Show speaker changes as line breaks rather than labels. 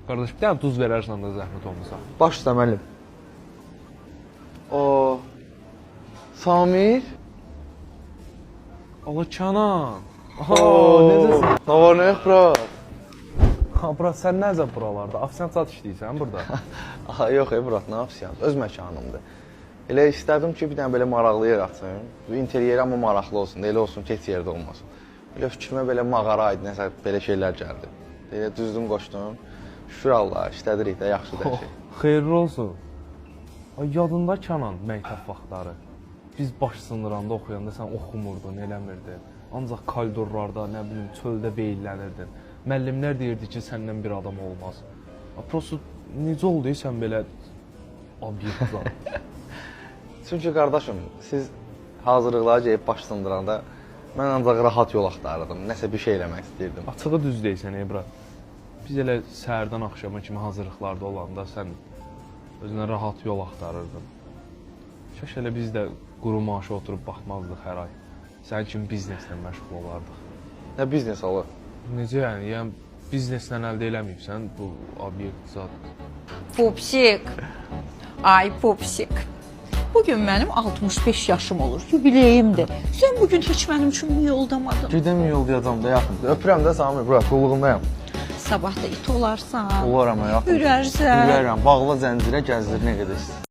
Qardaş, bir dənə duz verərsən də zəhmət olmasa.
Baş üstə müəllim. O Samir.
Allah Kənan.
Necəsən? Nə var, nə yox, bro?
Ha, bura sən necə buralarda? Afisant zat işləyirsən burada?
Aha, yox, brat, nə yapsın? Öz məkanımdır. Elə istədim ki, bir dənə belə maraqlı yer açım. İnteryeri amma maraqlı olsun, elə olsun ki, heç yerdə olmasın. Elə fikrimə belə mağara aid nəsə belə şeylər gəldi. Elə düzdüm, qoşdum. Şükür Allah, işlədirik də, yaxşıdır hər şey.
Xeyirli olsun. Ay, yadında Kənan məktəb vaxtları. Biz baş sındıranda oxuyanda sən oxumurdun, eləmirdin. Ancaq koridorlarda, nə bilim, çöldə beyillənirdin. Müəllimlər deyirdi ki, səndən bir adam olmaz. Prosto necə oldu sən belə obyektlar?
Çünki qardaşım, siz hazırlıqlara gəlib baş sındıranda mən ancaq rahat yol axtarırdım, nəsə bir şey eləmək istəyirdim.
Açığı düz deyirsən, bura. Biz elə səhərdən axşama kimi hazırlıqlarda olanda sən özünə rahat yol axtarırdın. Şəş elə biz də quru maaşa oturub baxmazdıq hər ay. Sənin kimi bizneslə məşğul olardıq.
Nə biznes alır?
Necə yəni? Yəni bizneslə əldə eləməyibsən bu obyekt zat.
Pupsik. Ay Pupsik. Bugün mənim 65 yaşım olur. Yubileyimdir. Sən bugün heç mənim üçün niyə yoldamadın?
Gedəm yollayacam da yaxın. Öpürəm də Samir, bura, qulluğundayam.
Sabah da it olarsan.
Olaram, yaxın.
Hürərsən.
Hürərəm, bağla zəncirə gəzdir, nə qədər istəyirsən.